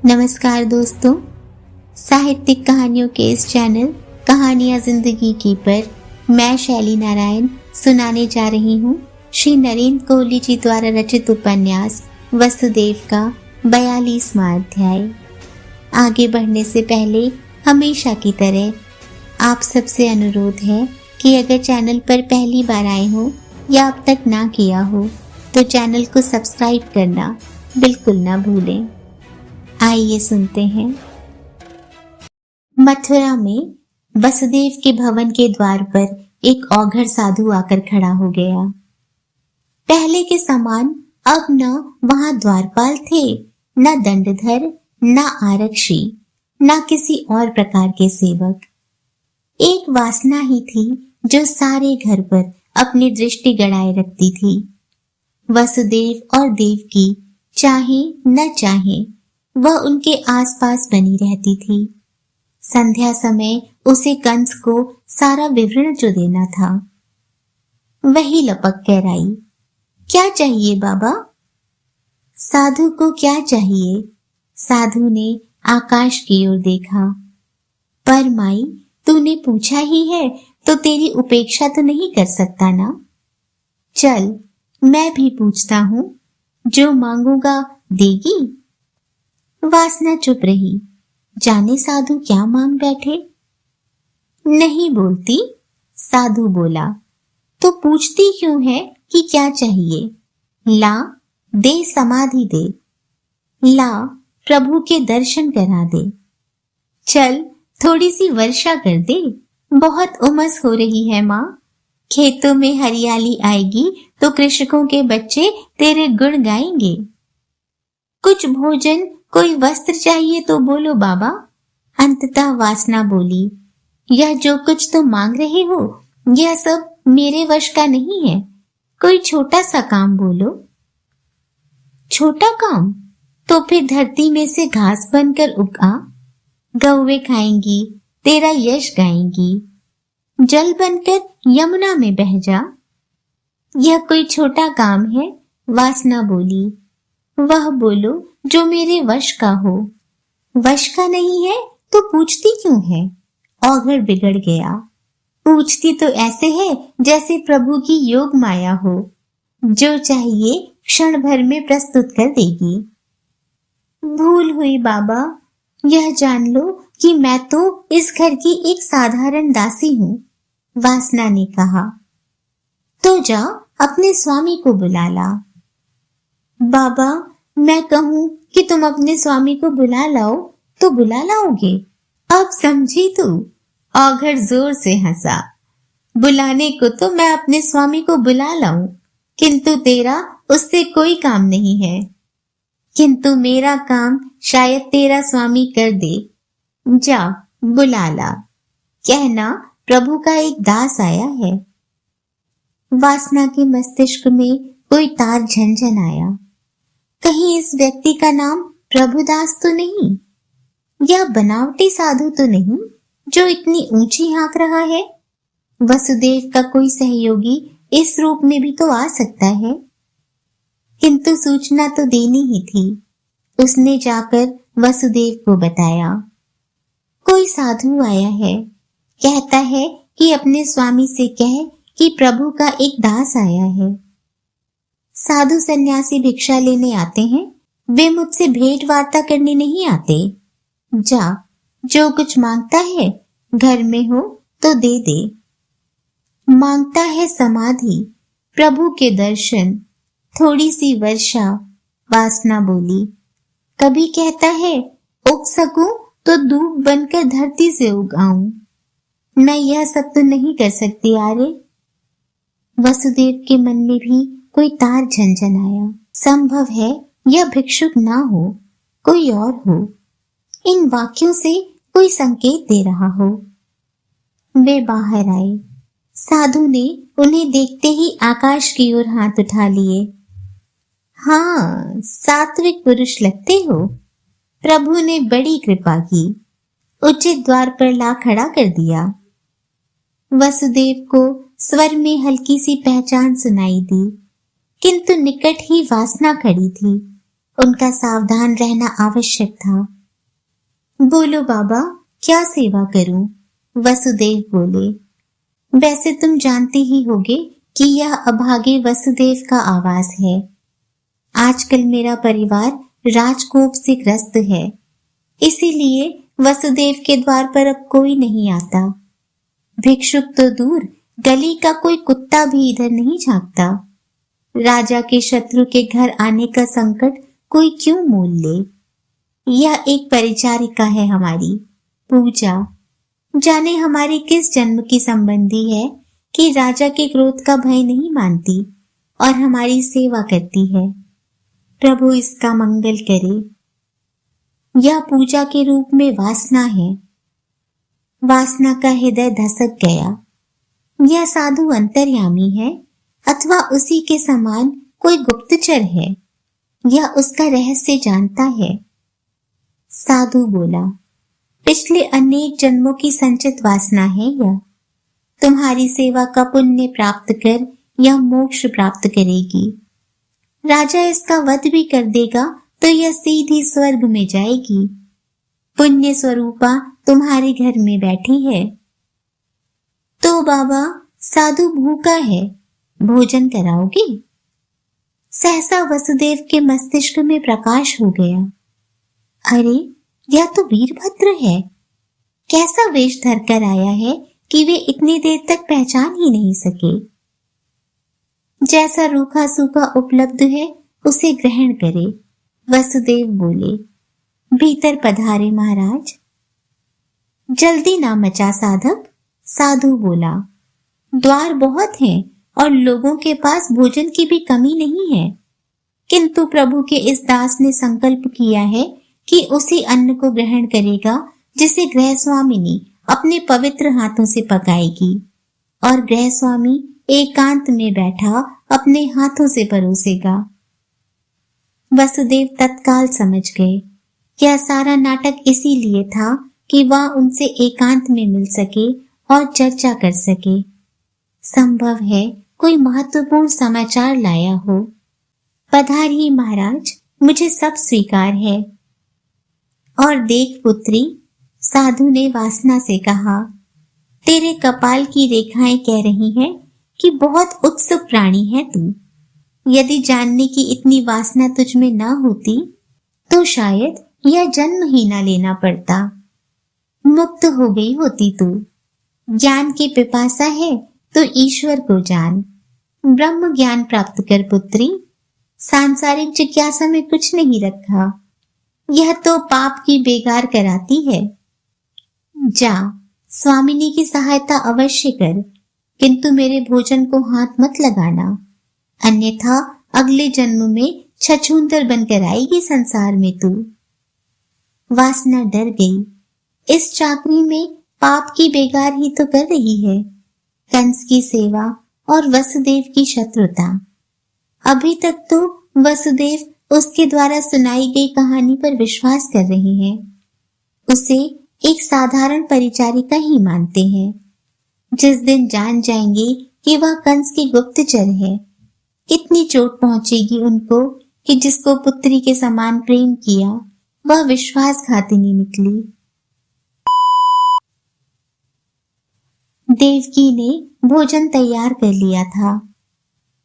नमस्कार दोस्तों, साहित्यिक कहानियों के इस चैनल कहानियां जिंदगी की पर मैं शैली नारायण सुनाने जा रही हूँ श्री नरेंद्र कोहली जी द्वारा रचित उपन्यास वसुदेव का 42वां अध्याय। आगे बढ़ने से पहले हमेशा की तरह आप सबसे अनुरोध है कि अगर चैनल पर पहली बार आए हो या अब तक ना किया हो तो चैनल को सब्सक्राइब करना बिल्कुल ना भूलें। आइए सुनते हैं। मथुरा में वसुदेव के भवन के द्वार पर एक औघड़ साधु आकर खड़ा हो गया। पहले के समान अब न वहां द्वारपाल थे, न दंडधर, न आरक्षी, न किसी और प्रकार के सेवक। एक वासना ही थी जो सारे घर पर अपनी दृष्टि गड़ाए रखती थी। वसुदेव और देवकी चाहे न चाहे वह उनके आसपास बनी रहती थी। संध्या समय उसे कंस को सारा विवरण जो देना था वही लपक कर आई। क्या चाहिए बाबा? साधु को क्या चाहिए? साधु ने आकाश की ओर देखा। पर माई, तूने पूछा ही है तो तेरी उपेक्षा तो नहीं कर सकता ना। चल, मैं भी पूछता हूँ, जो मांगूंगा देगी? वासना चुप रही। जाने साधु क्या मांग बैठे। नहीं बोलती। साधु बोला, तो पूछती क्यों है कि क्या चाहिए? ला, दे समाधि दे। ला, प्रभु के दर्शन करा दे। चल, थोड़ी सी वर्षा कर दे। बहुत उमस हो रही है माँ। खेतों में हरियाली आएगी तो कृषकों के बच्चे तेरे गुण गाएंगे। कुछ भोजन, कोई वस्त्र चाहिए तो बोलो बाबा। अंततः वासना बोली, यह जो कुछ तुम मांग रहे हो यह सब मेरे वश का नहीं है। कोई छोटा सा काम बोलो। छोटा काम? तो फिर धरती में से घास बनकर उगा, गौवे खाएंगी, तेरा यश गाएंगी। जल बनकर यमुना में बह जा। यह कोई छोटा काम है? वासना बोली। वह बोलो जो मेरे वश का हो। वश का नहीं है तो पूछती क्यों है? औघड़ बिगड़ गया। पूछती तो ऐसे है जैसे प्रभु की योग माया हो, जो चाहिए क्षण भर में प्रस्तुत कर देगी। भूल हुई बाबा। यह जान लो कि मैं तो इस घर की एक साधारण दासी हूँ। वासना ने कहा। तो जा, अपने स्वामी को बुला ला। बाबा, मैं कहूँ कि तुम अपने स्वामी को बुला लाओ तो बुला लाओगे? अब समझी तू? औघड़ जोर से हंसा। बुलाने को तो मैं अपने स्वामी को बुला लाऊं, किंतु तेरा उससे कोई काम नहीं है। किंतु मेरा काम शायद तेरा स्वामी कर दे। जा, बुला ला। कहना प्रभु का एक दास आया है। वासना के मस्तिष्क में कोई तार झनझन आया। कहीं इस व्यक्ति का नाम प्रभुदास तो नहीं? यह बनावटी साधु तो नहीं जो इतनी ऊंची हाँक रहा है? वसुदेव का कोई सहयोगी इस रूप में भी तो आ सकता है। किंतु सूचना तो देनी ही थी। उसने जाकर वसुदेव को बताया। कोई साधु आया है, कहता है कि अपने स्वामी से कह कि प्रभु का एक दास आया है। साधु सन्यासी भिक्षा लेने आते हैं, वे मुझसे भेंट वार्ता करने नहीं आते। जा, जो कुछ मांगता है घर में हो तो दे दे। मांगता है समाधि, प्रभु के दर्शन, थोड़ी सी वर्षा। वासना बोली। कभी कहता है उग सकूं तो धूप बनकर धरती से उगाऊं। मैं यह सब तो नहीं कर सकती आर्य। वसुदेव के मन में भी कोई तार झनझन आया। संभव है यह भिक्षुक ना हो, कोई और हो। इन वाक्यों से कोई संकेत दे रहा हो। वे बाहर आए। साधु ने उन्हें देखते ही आकाश की ओर हाथ उठा लिए। हाँ, सात्विक पुरुष लगते हो। प्रभु ने बड़ी कृपा की, उचित द्वार पर ला खड़ा कर दिया। वसुदेव को स्वर में हल्की सी पहचान सुनाई दी, किंतु निकट ही वासना खड़ी थी। उनका सावधान रहना आवश्यक था। बोलो बाबा, क्या सेवा करूं? वसुदेव बोले। वैसे तुम जानते ही होगे कि यह अभागे वसुदेव का आवास है। आजकल मेरा परिवार राजकोप से ग्रस्त है, इसीलिए वसुदेव के द्वार पर अब कोई नहीं आता। भिक्षुक तो दूर, गली का कोई कुत्ता भी इधर नहीं झांकता। राजा के शत्रु के घर आने का संकट कोई क्यों मोल ले? यह एक परिचारिका है हमारी, पूजा। जाने हमारी किस जन्म की संबंधी है कि राजा के क्रोध का भय नहीं मानती और हमारी सेवा करती है। प्रभु इसका मंगल करे। यह पूजा के रूप में वासना है। वासना का हृदय धसक गया। यह साधु अंतर्यामी है अथवा उसी के समान कोई गुप्तचर है? यह उसका रहस्य जानता है। साधु बोला, पिछले अनेक जन्मों की संचित वासना है यह। तुम्हारी सेवा का पुण्य प्राप्त कर यह मोक्ष प्राप्त करेगी। राजा इसका वध भी कर देगा तो यह सीधी स्वर्ग में जाएगी। पुण्य स्वरूपा तुम्हारे घर में बैठी है। तो बाबा, साधु भूखा है, भोजन कराओगे? सहसा वसुदेव के मस्तिष्क में प्रकाश हो गया। अरे, यह तो वीरभद्र है। कैसा वेश धरकर आया है कि वे इतनी देर तक पहचान ही नहीं सके। जैसा रूखा सूखा उपलब्ध है उसे ग्रहण करे। वसुदेव बोले, भीतर पधारे महाराज। जल्दी ना मचा साधक, साधु बोला। द्वार बहुत हैं और लोगों के पास भोजन की भी कमी नहीं है, किंतु प्रभु के इस दास ने संकल्प किया है कि उसी अन्न को ग्रहण करेगा जिसे गृह स्वामिनी अपने पवित्र हाथों से पकाएगी और गृह स्वामी एकांत में बैठा अपने हाथों से परोसेगा। वसुदेव तत्काल समझ गए, यह सारा नाटक इसीलिए था कि वह उनसे एकांत में मिल सके और चर्चा कर सके। संभव है कोई महत्वपूर्ण समाचार लाया हो। पधारिए महाराज, मुझे सब स्वीकार है। और देख पुत्री, साधु ने वासना से कहा, तेरे कपाल की रेखाएं कह रही हैं कि बहुत उत्सुक प्राणी है तू। यदि जानने की इतनी वासना तुझ में न होती तो शायद यह जन्म ही न लेना पड़ता। मुक्त हो गई होती तू। ज्ञान की पिपासा है तो ईश्वर को जान। ब्रह्म ज्ञान प्राप्त कर पुत्री। सांसारिक जिज्ञासा में कुछ नहीं रखा। यह तो पाप की बेगार कराती है। जा, स्वामिनी की सहायता अवश्य कर, किंतु मेरे भोजन को हाथ मत लगाना, अन्यथा अगले जन्म में छछूंदर बनकर आएगी संसार में तू। वासना डर गई। इस चाकरी में पाप की बेगार ही तो कर रही है। कंस की सेवा और वसुदेव की शत्रुता। अभी तक तो वसुदेव उसके द्वारा सुनाई गई कहानी पर विश्वास कर रहे हैं। उसे एक साधारण परिचारिका ही मानते हैं। जिस दिन जान जाएंगे कि वह कंस की गुप्तचर है, कितनी चोट पहुंचेगी उनको कि जिसको पुत्री के समान प्रेम किया वह विश्वासघातिनी निकली। देवकी ने भोजन तैयार कर लिया था।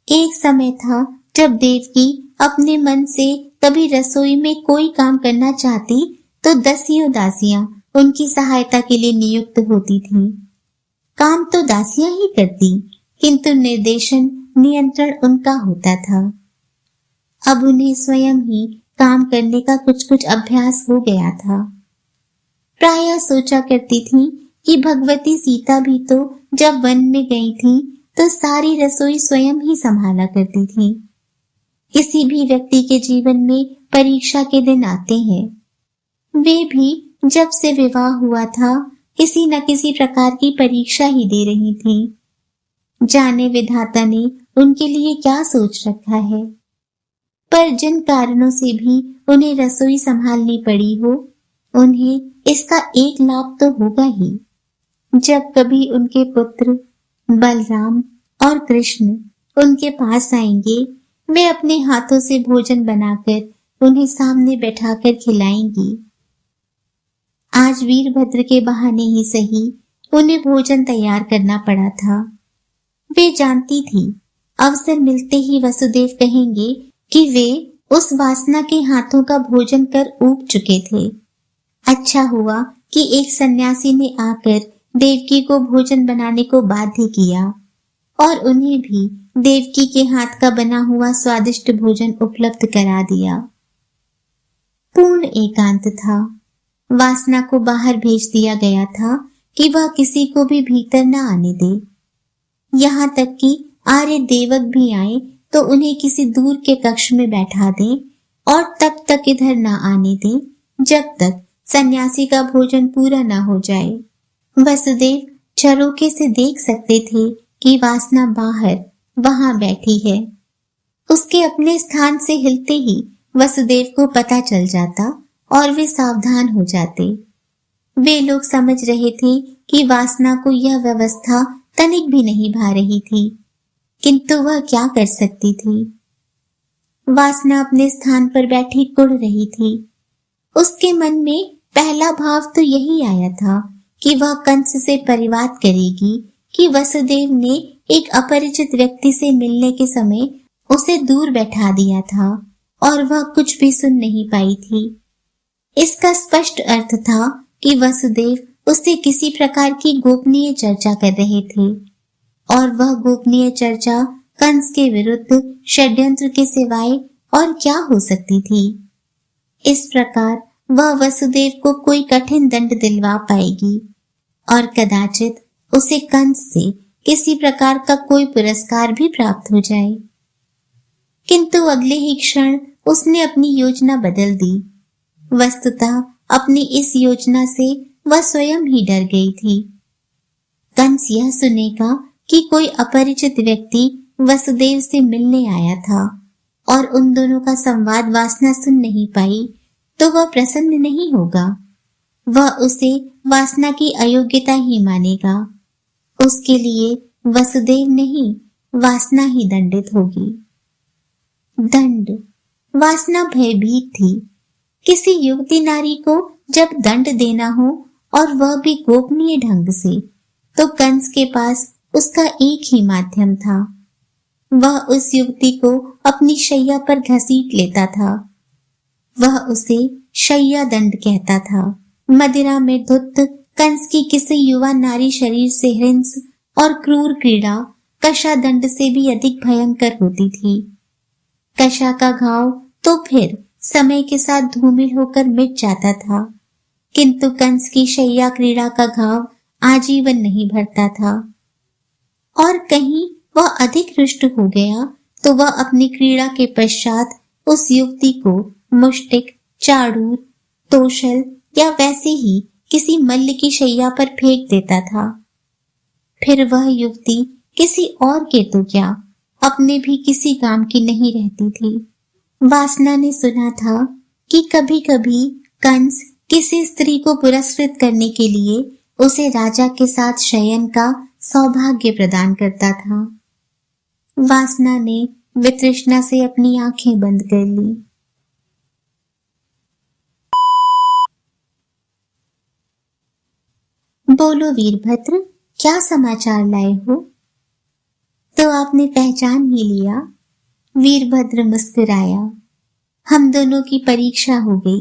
एक समय था जब देवकी अपने मन से कभी रसोई में कोई काम करना चाहती तो दसियों दासियां उनकी सहायता के लिए नियुक्त होती थीं। काम तो दासियां ही करती, किंतु निर्देशन नियंत्रण उनका होता था। अब उन्हें स्वयं ही काम करने का कुछ कुछ अभ्यास हो गया था। प्रायः सोचा करती थी कि भगवती सीता भी तो जब वन में गई थी तो सारी रसोई स्वयं ही संभाला करती थी। किसी भी व्यक्ति के जीवन में परीक्षा के दिन आते हैं। वे भी जब से विवाह हुआ था किसी न किसी प्रकार की परीक्षा ही दे रही थी। जाने विधाता ने उनके लिए क्या सोच रखा है। पर जिन कारणों से भी उन्हें रसोई संभालनी पड़ी हो, उन्हें इसका एक लाभ तो होगा ही। जब कभी उनके पुत्र बलराम और कृष्ण उनके पास आएंगे, वे अपने हाथों से भोजन बनाकर उन्हें सामने बैठाकर खिलाएंगी। आज वीरभद्र के बहाने ही सही उन्हें भोजन तैयार करना पड़ा था। वे जानती थी अवसर मिलते ही वसुदेव कहेंगे कि वे उस वासना के हाथों का भोजन कर ऊब चुके थे। अच्छा हुआ कि एक सन्यासी ने आकर देवकी को भोजन बनाने को बाध्य किया और उन्हें भी देवकी के हाथ का बना हुआ स्वादिष्ट भोजन उपलब्ध करा दिया। पूर्ण एकांत था। वासना को बाहर भेज दिया गया था कि वह किसी को भी भीतर न आने दे। यहाँ तक कि आर्य देवक भी आए तो उन्हें किसी दूर के कक्ष में बैठा दें और तब तक इधर न आने दें जब तक सन्यासी का भोजन पूरा न हो जाए। वसुदेव झरोखे से देख सकते थे कि वासना बाहर वहां बैठी है। उसके अपने स्थान से हिलते ही वसुदेव को पता चल जाता और वे सावधान हो जाते। वे लोग समझ रहे थे कि वासना को यह व्यवस्था तनिक भी नहीं भा रही थी, किंतु वह क्या कर सकती थी। वासना अपने स्थान पर बैठी कुढ़ रही थी। उसके मन में पहला भाव तो यही आया था कि वह कंस से परिवाद करेगी कि वसुदेव ने एक अपरिचित व्यक्ति से मिलने के समय उसे दूर बैठा दिया था और वह कुछ भी सुन नहीं पाई थी। इसका स्पष्ट अर्थ था कि वसुदेव उससे किसी प्रकार की गोपनीय चर्चा कर रहे थे और वह गोपनीय चर्चा कंस के विरुद्ध षड्यंत्र के सिवाय और क्या हो सकती थी। इस प्रकार वह वसुदेव को कोई कठिन दंड दिलवा पाएगी और कदाचित उसे कंस से किसी प्रकार का कोई पुरस्कार भी प्राप्त हो जाए। किंतु अगले ही क्षण उसने अपनी योजना बदल दी। वस्तुतः अपनी इस योजना से वह स्वयं ही डर गई थी। कंस यह सुनेगा कि कोई अपरिचित व्यक्ति वसुदेव से मिलने आया था और उन दोनों का संवाद वासना सुन नहीं पाई तो वह प्रसन्न नहीं होगा। वह उसे वासना की अयोग्यता ही मानेगा। उसके लिए वसुदेव नहीं, वासना ही दंडित होगी। दंड। वासना भयभीत थी। किसी युवती नारी को जब दंड देना हो और वह भी गोपनीय ढंग से, तो कंस के पास उसका एक ही माध्यम था। वह उस युवती को अपनी शैया पर घसीट लेता था। वह उसे शैया दंड कहता था। मदिरा में धुत कंस की किसी युवा नारी शरीर से हिंस और क्रूर क्रीड़ा कशा दंड से भी अधिक भयंकर होती थी। कशा का घाव तो फिर समय के साथ धूमिल होकर मिट जाता था, किंतु कंस की शैया क्रीड़ा का घाव आजीवन नहीं भरता था। और कहीं वह अधिक रुष्ट हो गया तो वह अपनी क्रीड़ा के पश्चात उस युवती को मुष्टिक, चाड़ूर, तोशल या वैसे ही किसी मल्ल की शैया पर फेंक देता था। फिर वह युवती किसी और के तो क्या, अपने भी किसी काम की नहीं रहती थी। वासना ने सुना था कि कभी कभी कंस किसी स्त्री को पुरस्कृत करने के लिए उसे राजा के साथ शयन का सौभाग्य प्रदान करता था। वासना ने वितृष्णा से अपनी आंखें बंद कर ली। बोलो वीरभद्र, क्या समाचार लाए हो? तो आपने पहचान ही लिया। वीरभद्र मुस्कुराया। हम दोनों की परीक्षा हो गई।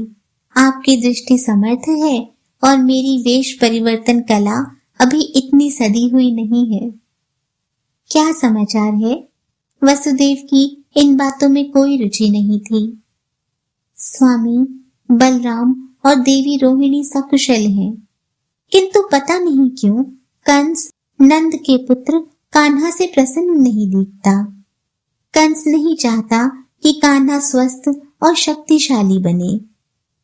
आपकी दृष्टि समर्थ है और मेरी वेश परिवर्तन कला अभी इतनी सदी हुई नहीं है। क्या समाचार है? वसुदेव की इन बातों में कोई रुचि नहीं थी। स्वामी बलराम और देवी रोहिणी सकुशल हैं, किंतु पता नहीं क्यों कंस नंद के पुत्र कान्हा से प्रसन्न नहीं दिखता। कंस नहीं चाहता कि कान्हा स्वस्थ और शक्तिशाली बने।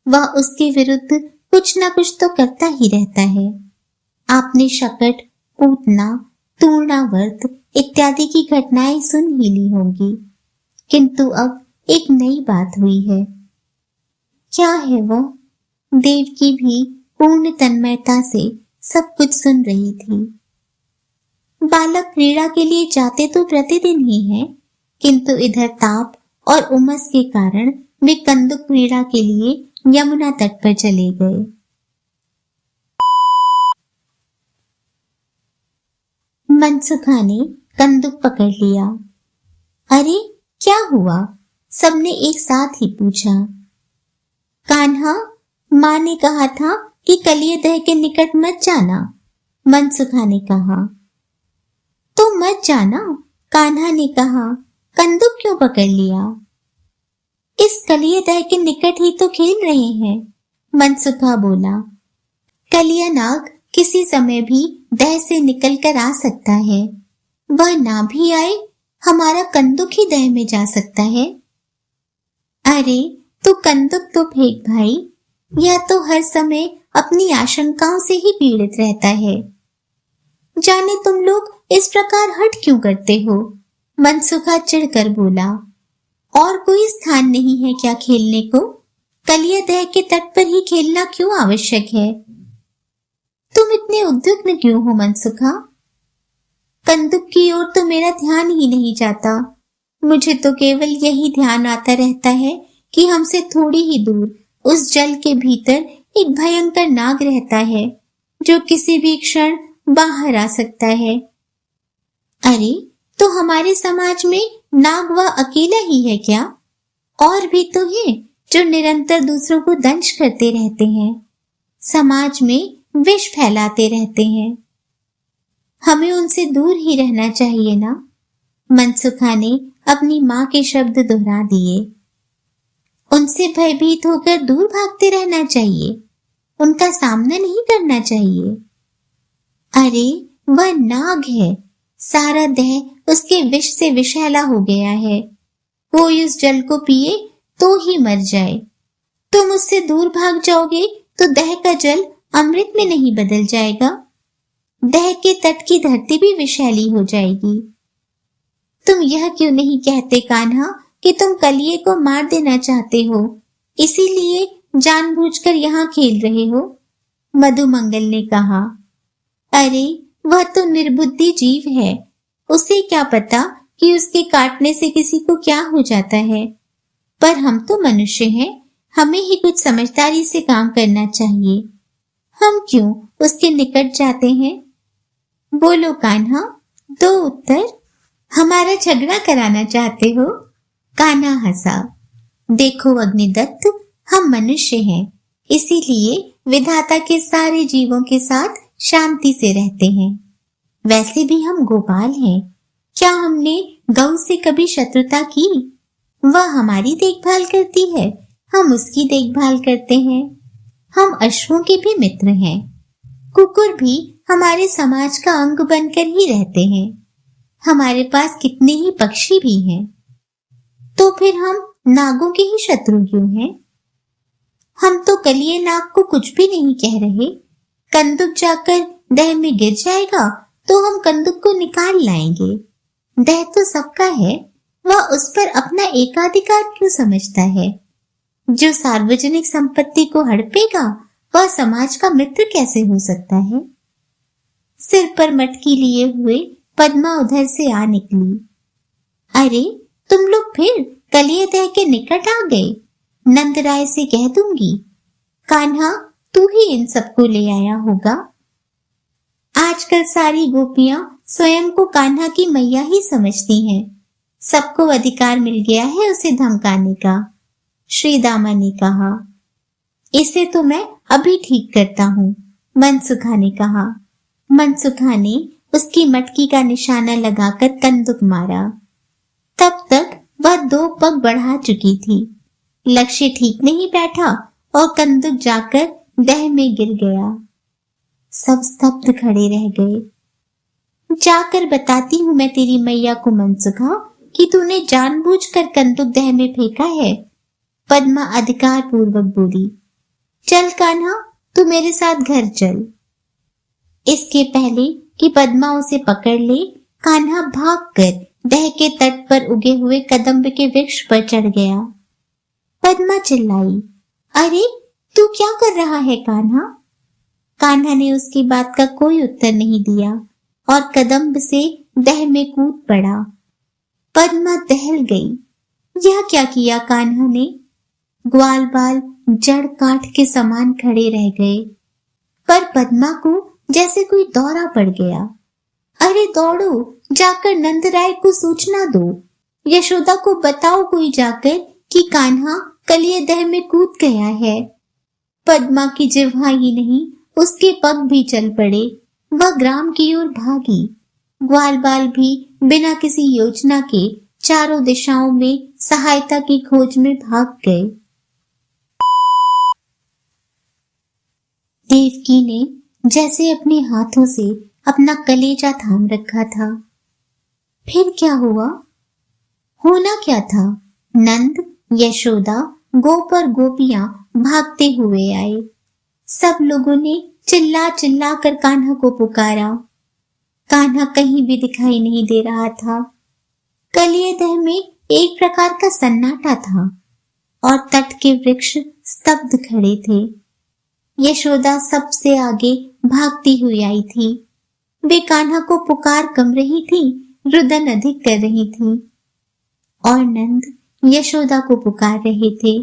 वह उसके विरुद्ध कुछ न कुछ तो करता ही रहता है। आपने शकट, पूतना, तूर्णावर्त इत्यादि की घटनाएं सुन ही ली होंगी, किंतु अब एक नई बात हुई है। क्या है वह? देवकी भी पूर्ण तन्मयता से सब कुछ सुन रही थी। बालक क्रीड़ा के लिए जाते तो प्रतिदिन ही हैं, किंतु इधर ताप और उमस के कारण वे कंदुक क्रीड़ा के लिए यमुना तट पर चले गए। मनसुखा ने कंदुक पकड़ लिया। अरे क्या हुआ? सबने एक साथ ही पूछा। कान्हा, माँ ने कहा था कि कलियदह के निकट मत जाना, मनसुखा ने कहा। तो मत जाना, कान्हा ने कहा। कंदुक क्यों पकड़ लिया? इस कलियदह के निकट ही तो खेल रहे हैं, मनसुखा बोला। कलिया नाग किसी समय भी दह से निकल कर आ सकता है। वह ना भी आए, हमारा कंदुक ही दह में जा सकता है। अरे तू कंदुक तो फेंक भाई, यह तो हर समय अपनी आशंकाओं से ही पीड़ित रहता है। जाने तुम लोग इस प्रकार हट क्यों करते हो, मनसुखा चिढ़कर बोला। और कोई स्थान नहीं है क्या खेलने को? कलियदह के तट पर ही खेलना क्यों आवश्यक है? तुम इतने उद्विग्न क्यों हो मनसुखा? कंदुक की ओर तो मेरा ध्यान ही नहीं जाता। मुझे तो केवल यही ध्यान आता रहता है कि हमसे थोड़ी ही दूर उस जल के भीतर एक भयंकर नाग रहता है जो किसी भी क्षण बाहर आ सकता है। अरे तो हमारे समाज में नाग वह अकेला ही है क्या? और भी तो हैं जो निरंतर दूसरों को दंश करते रहते हैं, समाज में विष फैलाते रहते हैं। हमें उनसे दूर ही रहना चाहिए ना, मनसुखा ने अपनी माँ के शब्द दोहरा दिए। उनसे भयभीत होकर दूर भागते रहना चाहिए, उनका सामना नहीं करना चाहिए। अरे वह नाग है, सारा दह उसके विष से विषैला हो गया है। कोई उस जल को पिए तो ही मर जाए। तुम उससे दूर भाग जाओगे तो दह का जल अमृत में नहीं बदल जाएगा। दह के तट की धरती भी विषैली हो जाएगी। तुम यह क्यों नहीं कहते कान्हा कि तुम कलिये को मार देना चाहते हो, इसीलिए जानबूझकर यहाँ खेल रहे हो, मधुमंगल ने कहा। अरे वह तो निर्बुद्धि जीव है, उसे क्या पता कि उसके काटने से किसी को क्या हो जाता है। पर हम तो मनुष्य हैं, हमें ही कुछ समझदारी से काम करना चाहिए। हम क्यों उसके निकट जाते हैं? बोलो कान्हा, दो उत्तर। हमारा झगड़ा कराना चाहते हो? कान्हा हंसा। देखो अग्निदत्त, हम मनुष्य हैं, इसीलिए विधाता के सारे जीवों के साथ शांति से रहते हैं। वैसे भी हम गोपाल हैं, क्या हमने गौ से कभी शत्रुता की? वह हमारी देखभाल करती है, हम उसकी देखभाल करते हैं। हम अश्वों के भी मित्र हैं। कुकुर भी हमारे समाज का अंग बनकर ही रहते हैं। हमारे पास कितने ही पक्षी भी हैं। तो फिर हम नागों के ही शत्रु क्यों हैं? हम तो कलिये नाग को कुछ भी नहीं कह रहे। कंदुक जाकर दह में गिर जाएगा तो हम कंदुक को निकाल लाएंगे। दह तो सबका है, वह उस पर अपना एकाधिकार क्यों समझता है? जो सार्वजनिक संपत्ति को हड़पेगा वह समाज का मित्र कैसे हो सकता है? सिर पर मटकी लिए हुए पद्मा उधर से आ निकली। अरे तुम लोग फिर कलियदह के निकट आ गए, नंदराय से कह दूंगी। कान्हा, तू ही इन सबको ले आया होगा। आजकल सारी गोपियां स्वयं को कान्हा की मैया ही समझती हैं। सबको अधिकार मिल गया है उसे धमकाने का, श्री दामा ने कहा। इसे तो मैं अभी ठीक करता हूँ, मनसुखा ने कहा। मनसुखा ने उसकी मटकी का निशाना लगाकर कंदुक मारा। तब तक वह 2 पग बढ़ा चुकी थी। लक्ष्य ठीक नहीं बैठा और कंदुक जाकर दह में गिर गया। सब स्तब्ध खड़े रह गए। जाकर बताती हूँ मैं तेरी मैया को मनसुखा कि तूने जानबूझकर कंदुक दह में फेंका है, पद्मा अधिकार पूर्वक बोली। चल कान्हा, तू मेरे साथ घर चल। इसके पहले कि पद्मा उसे पकड़ ले, कान्हा भागकर दह के तट पर उगे हुए कदम्ब के वृक्ष पर चढ़ गया। पद्मा चिल्लाई, अरे तू क्या कर रहा है कान्हा? कान्हा ने उसकी बात का कोई उत्तर नहीं दिया और कदम्ब से दह में कूद पड़ा। पद्मा दहल गई। यह क्या किया कान्हा ने? ग्वाल बाल जड़ काठ के समान खड़े रह गए। पर पद्मा को जैसे कोई दौरा पड़ गया। अरे दौड़ो, जाकर नंदराय को सूचना दो। यशोदा को बताओ कोई जाकर कि कान्हा कलियदह में कूद गया है। पद्मा की जिह्वा ही नहीं, उसके पग भी चल पड़े। वह ग्राम की ओर भागी। ग्वाल बाल भी बिना किसी योजना के चारों दिशाओं में सहायता की खोज में भाग गए। देवकी ने जैसे अपने हाथों से अपना कलेजा थाम रखा था। फिर क्या हुआ? होना क्या था? नंद, यशोदा, गोप और गोपियां भागते हुए आए। सब लोगों ने चिल्ला चिल्ला कर कान्हा को पुकारा। कान्हा कहीं भी दिखाई नहीं दे रहा था। कलियदह में एक प्रकार का सन्नाटा था और तट के वृक्ष स्तब्ध खड़े थे। यशोदा सबसे आगे भागती हुई आई थी। वे कान्हा को पुकार कम रही थी, रुदन अधिक कर रही थी। और नंद यशोदा को पुकार रहे थे,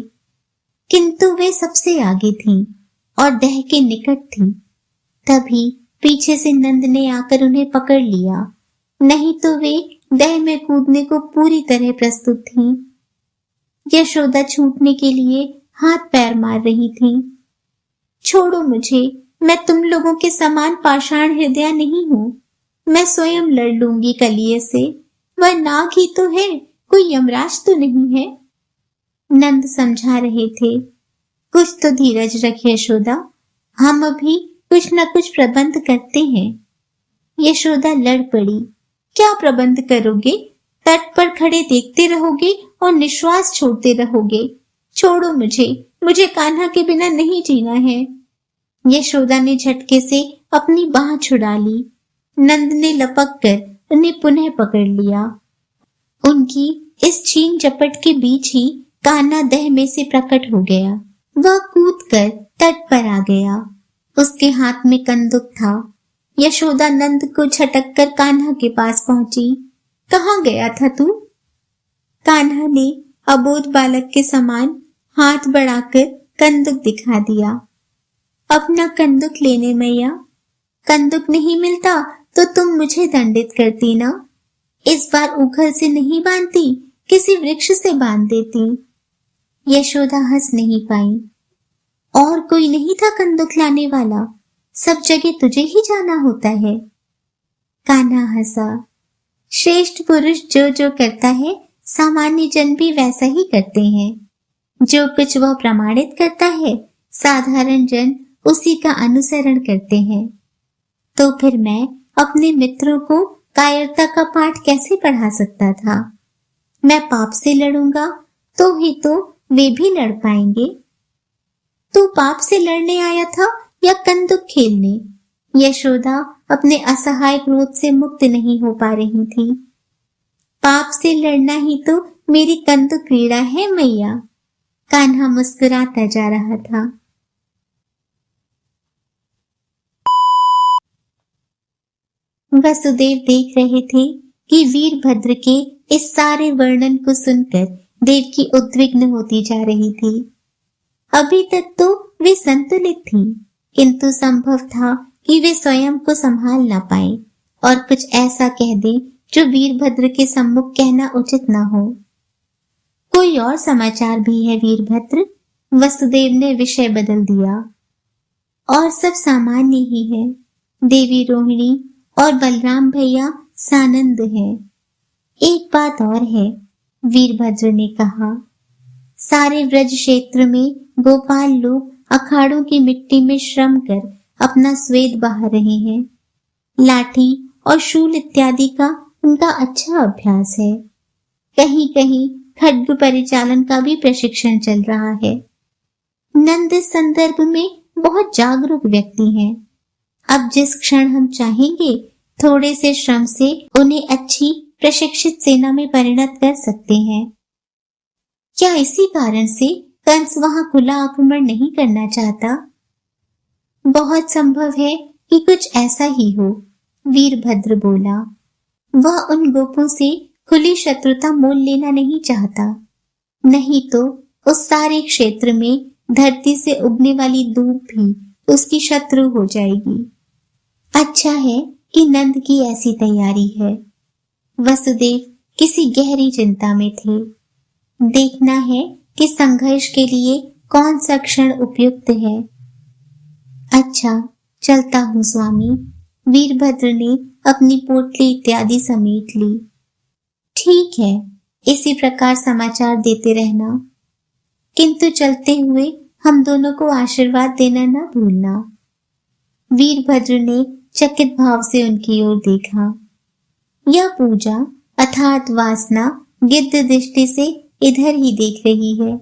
किंतु वे सबसे आगे थीं और दह के निकट थीं। तभी पीछे से नंद ने आकर उन्हें पकड़ लिया, नहीं तो वे दह में कूदने को पूरी तरह प्रस्तुत थीं। यशोदा छूटने के लिए हाथ पैर मार रही थीं। छोड़ो मुझे, मैं तुम लोगों के समान पाषाण हृदय नहीं हूं। मैं स्वयं लड़ लूंगी कलिये से। वह नाग ही तो है, कोई यमराज तो नहीं है। नंद समझा रहे थे। कुछ तो धीरज रख यशोदा, हम अभी कुछ न कुछ प्रबंध करते हैं। यशोदा लड़ पड़ी। क्या प्रबंध करोगे? तट पर खड़े देखते रहोगे और निश्वास छोड़ते रहोगे। छोड़ो मुझे कान्हा के बिना नहीं जीना है। यशोदा ने झटके से अपनी बाह छुड़ा ली। नंद ने लपक कर उन्हें पुनः पकड़ लिया। उनकी इस छीन झपट के बीच ही कान्हा दह में से प्रकट हो गया। वह कूदकर तट पर आ गया। उसके हाथ में कंदुक था। यशोदा नंद को झटक कर कान्हा के पास पहुंची। कहाँ गया था तू? कान्हा ने अबोध बालक के समान हाथ बढ़ाकर कंदुक दिखा दिया। अपना कंदुक लेने मैया। कंदुक नहीं मिलता तो तुम मुझे दंडित करती ना। इस बार उखल से नहीं बांधती, किसी वृक्ष से बांध देती। यशोदा हंस नहीं पाई। और कोई नहीं था कंदुक लाने वाला? सब जगह तुझे ही जाना होता है। कान्हा हंसा। श्रेष्ठ पुरुष जो जो करता है, सामान्य जन भी वैसा ही करते हैं। जो कुछ वह प्रमाणित करता है, साधारण जन उसी का अनुसरण करते हैं। तो फिर मैं अपने मित्रों को कायरता का पाठ कैसे पढ़ा सकता था? मैं पाप से लड़ूंगा तो ही तो वे भी लड़ पाएंगे। तू पाप से लड़ने आया था या कंदुक खेलने? यशोदा अपने असहाय क्रोध से मुक्त नहीं हो पा रही थी। पाप से लड़ना ही तो मेरी कंदुक क्रीड़ा है मैया। कान्हा मुस्कुराता जा रहा था। वसुदेव देख रहे थे कि वीरभद्र के इस सारे वर्णन को सुनकर देवकी उद्विग्न होती जा रही थी। अभी तक तो वे संतुलित थीं, किंतु संभव था कि वे स्वयं को संभाल ना पाए और कुछ ऐसा कह दें जो वीरभद्र के सम्मुख कहना उचित ना हो। कोई और समाचार भी है वीरभद्र? वसुदेव ने विषय बदल दिया। और सब सामान्य ही है। देवी रोहिणी और बलराम भैया सानंद है। एक बात और है, वीरभद्र ने कहा। सारे ब्रज क्षेत्र में गोपाल लोग अखाड़ों की मिट्टी में श्रम कर अपना स्वेद बहा रहे हैं। लाठी और शूल इत्यादि का उनका अच्छा अभ्यास है। कहीं कहीं खड्ग परिचालन का भी प्रशिक्षण चल रहा है। नंद इस संदर्भ में बहुत जागरूक व्यक्ति हैं। अब जिस क्षण हम चाहेंगे, थोड़े से श्रम से उन्हें अच्छी प्रशिक्षित सेना में परिणत कर सकते हैं। क्या इसी कारण से कंस वहां खुला आक्रमण नहीं करना चाहता? बहुत संभव है कि कुछ ऐसा ही हो, वीरभद्र बोला। वह उन गोपों से खुली शत्रुता मोल लेना नहीं चाहता, नहीं तो उस सारे क्षेत्र में धरती से उगने वाली दूब भी उसकी शत्रु हो जाएगी। अच्छा है कि नंद की ऐसी तैयारी है। वसुदेव किसी गहरी चिंता में थे। देखना है कि संघर्ष के लिए कौन सा क्षण उपयुक्त है। अच्छा, चलता हूँ स्वामी। वीरभद्र ने अपनी पोटली इत्यादि समेट ली। ठीक है, इसी प्रकार समाचार देते रहना, किंतु चलते हुए हम दोनों को आशीर्वाद देना न भूलना। वीरभद्र ने चकित भाव से उनकी ओर देखा। यह पूजा अर्थात वासना गिद्ध दृष्टि से इधर ही देख रही है।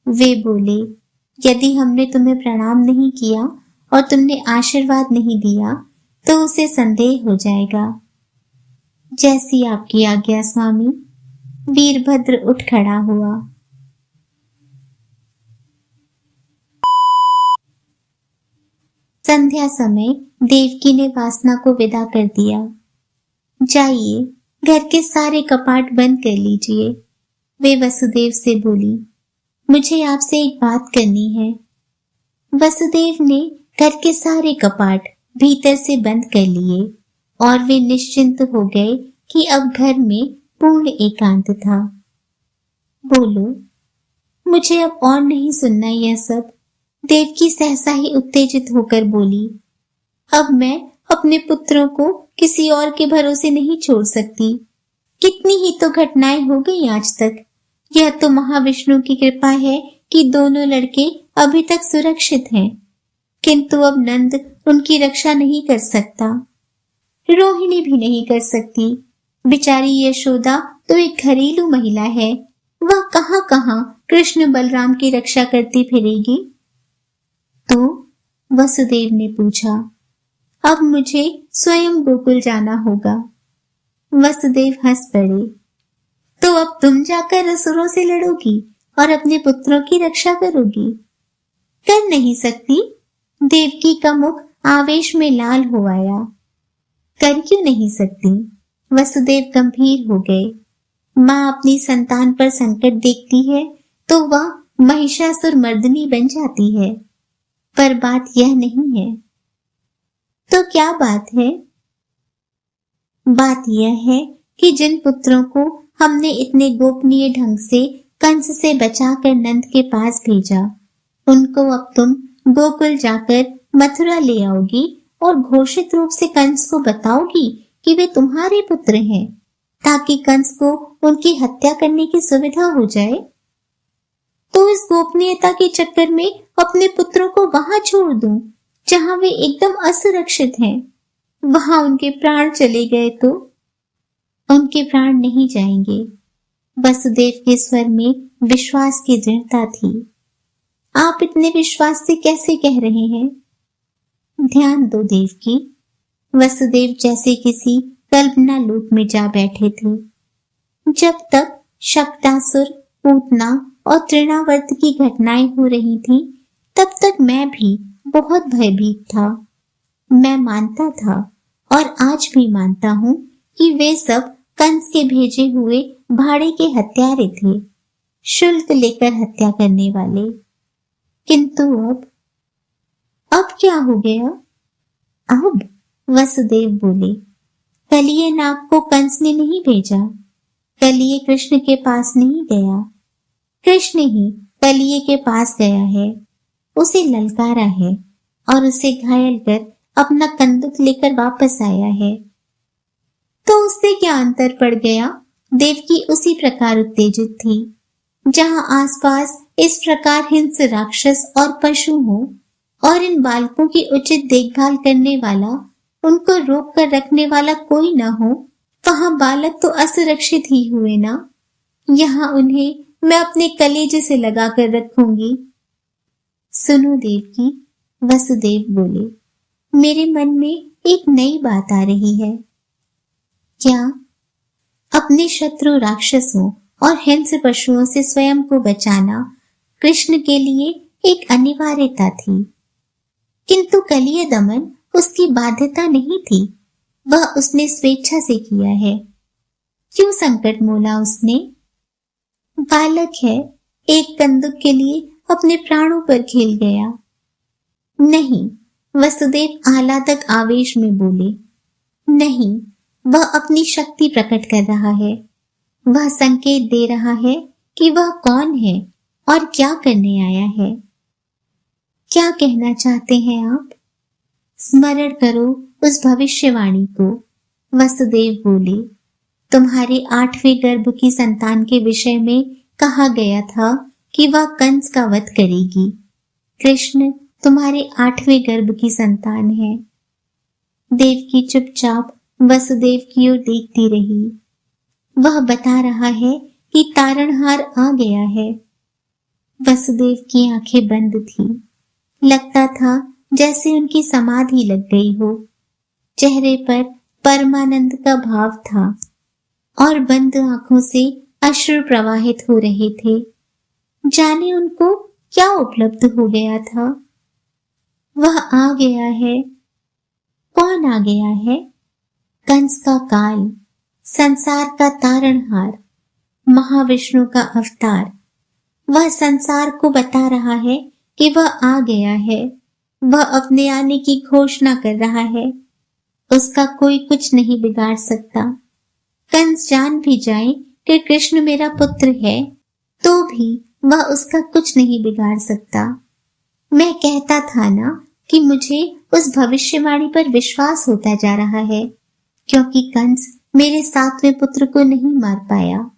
वे बोले, यदि हमने तुम्हें प्रणाम नहीं किया और तुमने आशीर्वाद नहीं दिया तो उसे संदेह हो जाएगा। जैसी आपकी आज्ञा स्वामी। वीरभद्र उठ खड़ा हुआ। संध्या समय देवकी ने वासना को विदा कर दिया। जाइए, घर के सारे कपाट बंद कर लीजिए। वे वसुदेव से बोली, मुझे आपसे एक बात करनी है। वसुदेव ने घर के सारे कपाट भीतर से बंद कर लिए और वे निश्चिंत हो गए कि अब घर में पूर्ण एकांत था। बोलो, मुझे अब और नहीं सुनना यह सब। देवकी सहसा ही उत्तेजित होकर बोली, अब मैं अपने पुत्रों को किसी और के भरोसे नहीं छोड़ सकती। कितनी ही तो घटनाएं हो गई आज तक। यह तो महाविष्णु की कृपा है कि दोनों लड़के अभी तक सुरक्षित हैं, किंतु अब नंद उनकी रक्षा नहीं कर सकता। रोहिणी भी नहीं कर सकती। बेचारी यशोदा तो एक घरेलू महिला है, वह कहां कहां कृष्ण बलराम की रक्षा करती फिरेगी। तो वसुदेव ने पूछा, अब मुझे स्वयं गोकुल जाना होगा। वसुदेव हंस पड़े, तो अब तुम जाकर असुरों से लड़ोगी और अपने पुत्रों की रक्षा करोगी? कर नहीं सकती। देवकी का मुख आवेश में लाल हो आया। कर क्यों नहीं सकती? वसुदेव गंभीर हो गए। माँ अपनी संतान पर संकट देखती है तो वह महिषासुर मर्दनी बन जाती है, पर बात यह नहीं है। तो क्या बात है? बात यह है कि जिन पुत्रों को हमने इतने गोपनीय ढंग से कंस से बचाकर नंद के पास भेजा, उनको अब तुम गोकुल जाकर मथुरा ले आओगी और घोषित रूप से कंस को बताओगी कि वे तुम्हारे पुत्र हैं, ताकि कंस को उनकी हत्या करने की सुविधा हो जाए। तो इस गोपनीयता के चक्कर में अपने पुत्रों को वहां छोड़ दूं जहां वे एकदम असुरक्षित हैं। वहां उनके प्राण चले गए तो? उनके प्राण नहीं जाएंगे। वसुदेव के स्वर में विश्वास की दृढ़ता थी। आप इतने विश्वास से कैसे कह रहे हैं? ध्यान दो देवकी। वसुदेव जैसे किसी कल्पना लोक में जा बैठे थे। जब तक शक्तासुर, पूतना और तृणावर्त की घटनाएं हो रही थीं, तब तक मैं भी बहुत भयभीत था। मैं मानता था और आज भी मानता हूँ कि वे सब कंस के भेजे हुए भाड़े के हत्यारे थे, शुल्क लेकर हत्या करने वाले। किंतु अब क्या हो गया? अब वसुदेव बोले, कलिये नाग को कंस ने नहीं भेजा। कलिये कृष्ण के पास नहीं गया, कृष्ण ही कलिये के पास गया है, उसे ललकारा है और उसे घायल कर अपना कंदुक लेकर वापस आया है। तो उससे क्या अंतर पड़ गया? देवकी उसी प्रकार उत्तेजित थी। जहां आसपास इस प्रकार हिंस राक्षस और पशु हो और इन बालकों की उचित देखभाल करने वाला, उनको रोक कर रखने वाला कोई न हो, वहां बालक तो असुरक्षित ही हुए ना। यहाँ उन्हें मैं अपने कलेजे से लगा कर रखूंगी। सुनो देवकी, वसुदेव बोले, मेरे मन में एक नई बात आ रही है। क्या? अपने शत्रु राक्षसों और हिंस पशुओं से स्वयं को बचाना कृष्ण के लिए एक अनिवार्यता थी, किंतु कलिय दमन उसकी बाध्यता नहीं थी, वह उसने स्वेच्छा से किया है। क्यों संकट मोला उसने? बालक है, एक कंदुक के लिए अपने प्राणों पर खेल गया। नहीं, वसुदेव आह्लादक आवेश में बोले, नहीं, वह अपनी शक्ति प्रकट कर रहा है। वह संकेत दे रहा है कि वह कौन है और क्या करने आया है। क्या कहना चाहते हैं आप? स्मरण करो उस भविष्यवाणी को। वसुदेव बोले, तुम्हारे 8वें गर्भ की संतान के विषय में कहा गया था कि वह कंस का वध करेगी। कृष्ण तुम्हारे 8वें गर्भ की संतान है। देवकी चुपचाप वसुदेव की ओर देखती रही। वह बता रहा है कि तारणहार आ गया है। वसुदेव की आंखें बंद थी। लगता था जैसे उनकी समाधि लग गई हो। चेहरे पर परमानंद का भाव था और बंद आंखों से अश्रु प्रवाहित हो रहे थे। जाने उनको क्या उपलब्ध हो गया था। वह आ गया है। कौन आ गया है? कंस का काल, संसार का तारणहार, महाविष्णु का अवतार। वह संसार को बता रहा है कि वह आ गया है। वह अपने आने की घोषणा कर रहा है। उसका कोई कुछ नहीं बिगाड़ सकता। कंस जान भी जाए कि कृष्ण मेरा पुत्र है, तो भी वह उसका कुछ नहीं बिगाड़ सकता। मैं कहता था ना कि मुझे उस भविष्यवाणी पर विश्वास होता जा रहा है, क्योंकि कंस मेरे 7वें पुत्र को नहीं मार पाया।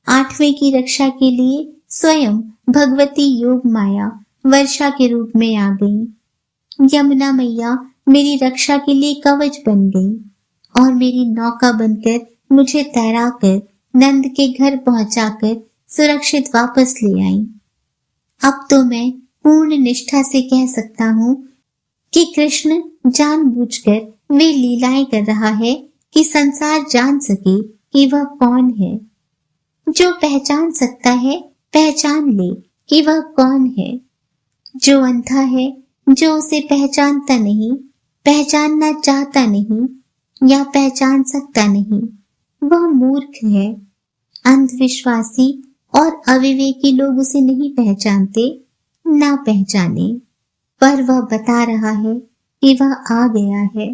8वें की रक्षा के लिए स्वयं भगवती योग माया वर्षा के रूप में आ गई। यमुना मैया मेरी रक्षा के लिए कवच बन गई और मेरी नौका बनकर मुझे तैराकर नंद के घर पहुंचाकर सुरक्षित वापस ले आई। अब तो मैं पूर्ण निष्ठा से कह सकता हूँ कि कृष्ण जानबूझकर वे लीलाएं कर रहा है कि संसार जान सके कि वह कौन है। जो पहचान सकता है पहचान ले कि वह कौन है। जो अंधा है, जो उसे पहचानता नहीं, पहचानना चाहता नहीं या पहचान सकता नहीं, वह मूर्ख है। अंधविश्वासी और अविवेकी लोग उसे नहीं पहचानते, ना पहचाने, पर वह बता रहा है कि वह आ गया है।